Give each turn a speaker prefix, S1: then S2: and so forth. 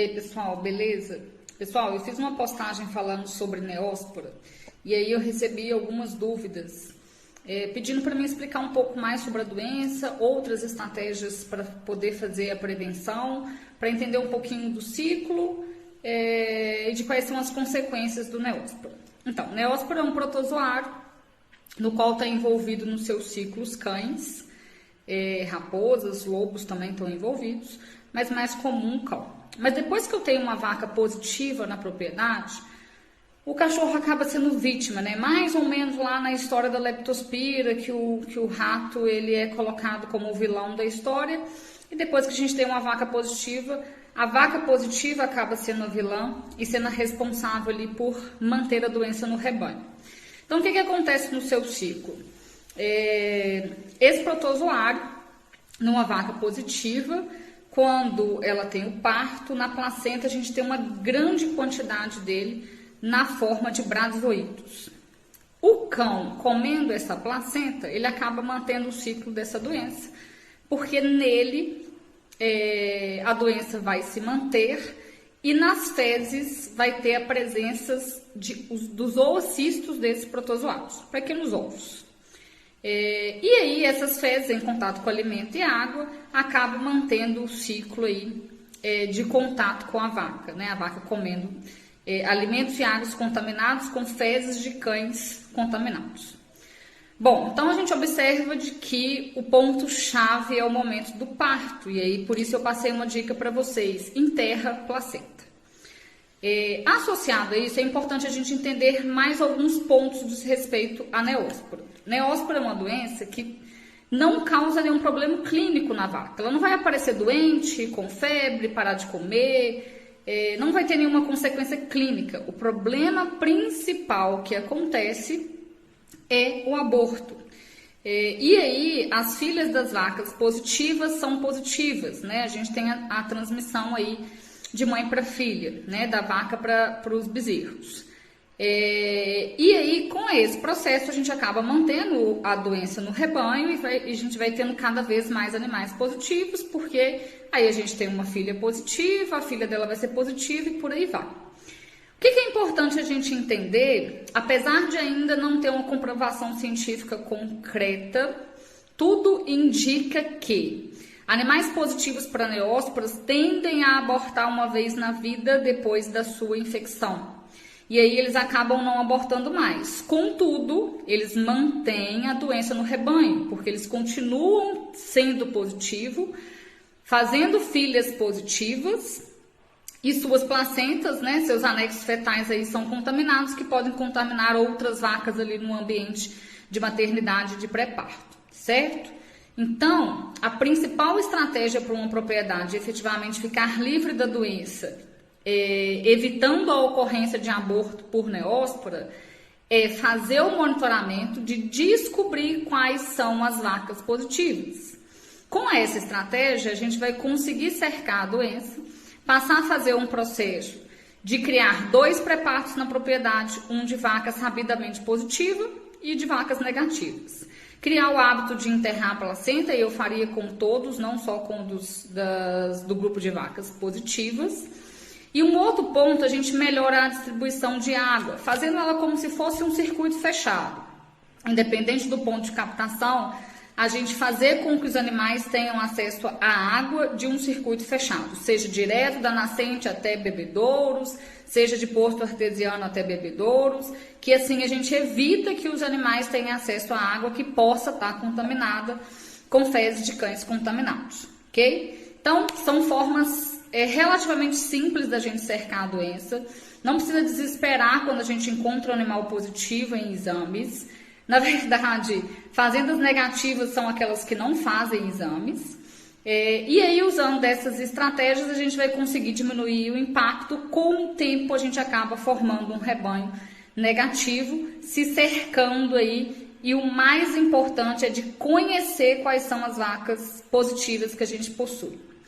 S1: aí, pessoal, beleza? Pessoal, eu fiz uma postagem falando sobre Neospora e aí eu recebi algumas dúvidas, pedindo para mim explicar um pouco mais sobre a doença, outras estratégias para poder fazer a prevenção, para entender um pouquinho do ciclo e de quais são as consequências do Neospora. Então, Neospora é um protozoário no qual está envolvido nos seus ciclos cães, raposas, lobos também estão envolvidos, mas mais comum cão. Mas depois que eu tenho uma vaca positiva na propriedade, o cachorro acaba sendo vítima, né? Mais ou menos lá na história da leptospira, que o rato ele é colocado como o vilão da história, e depois que a gente tem uma vaca positiva, a vaca positiva acaba sendo a vilã e sendo a responsável ali por manter a doença no rebanho. Então, o que acontece no seu ciclo? Esse protozoário, numa vaca positiva, quando ela tem o parto, na placenta a gente tem uma grande quantidade dele na forma de brazoídos. O cão, comendo essa placenta, ele acaba mantendo o ciclo dessa doença, porque nele a doença vai se manter e nas fezes vai ter a presença dos oocistos desses protozoários, pequenos ovos. E aí essas fezes em contato com alimento e água acabam mantendo o ciclo aí, de contato com a vaca, né? A vaca comendo alimentos e águas contaminados com fezes de cães contaminados. Bom, então a gente observa de que o ponto-chave é o momento do parto, e aí por isso eu passei uma dica para vocês: enterra placenta. Associado a isso, é importante a gente entender mais alguns pontos diz respeito à Neospora. Neospora é uma doença que não causa nenhum problema clínico na vaca. Ela não vai aparecer doente, com febre, parar de comer, não vai ter nenhuma consequência clínica. O problema principal que acontece é o aborto. E aí, as filhas das vacas positivas são positivas, né? A gente tem a transmissão aí de mãe para filha, né? Da vaca para os bezerros. E aí, com esse processo, a gente acaba mantendo a doença no rebanho e a gente vai tendo cada vez mais animais positivos, porque aí a gente tem uma filha positiva, a filha dela vai ser positiva e por aí vai. O que é importante a gente entender, apesar de ainda não ter uma comprovação científica concreta, tudo indica que animais positivos para neósporas tendem a abortar uma vez na vida depois da sua infecção. E aí eles acabam não abortando mais. Contudo, eles mantêm a doença no rebanho, porque eles continuam sendo positivos, fazendo filhas positivas, e suas placentas, né, seus anexos fetais aí são contaminados, que podem contaminar outras vacas ali no ambiente de maternidade de pré-parto, certo? Então, a principal estratégia para uma propriedade efetivamente ficar livre da doença, evitando a ocorrência de aborto por Neospora, é fazer o monitoramento de descobrir quais são as vacas positivas. Com essa estratégia, a gente vai conseguir cercar a doença, passar a fazer um processo de criar 2 pré-partos na propriedade, um de vacas sabidamente positiva e de vacas negativas. Criar o hábito de enterrar a placenta, e eu faria com todos, não só com do grupo de vacas positivas. E um outro ponto, a gente melhorar a distribuição de água, fazendo ela como se fosse um circuito fechado. Independente do ponto de captação, a gente fazer com que os animais tenham acesso à água de um circuito fechado, seja direto da nascente até bebedouros, seja de poço artesiano até bebedouros, que assim a gente evita que os animais tenham acesso à água que possa estar contaminada com fezes de cães contaminados, ok? Então, são formas relativamente simples da gente cercar a doença. Não precisa desesperar quando a gente encontra um animal positivo em exames. Na verdade, fazendas negativas são aquelas que não fazem exames. E aí, usando dessas estratégias, a gente vai conseguir diminuir o impacto. Com o tempo, a gente acaba formando um rebanho negativo, se cercando aí. E o mais importante é de conhecer quais são as vacas positivas que a gente possui.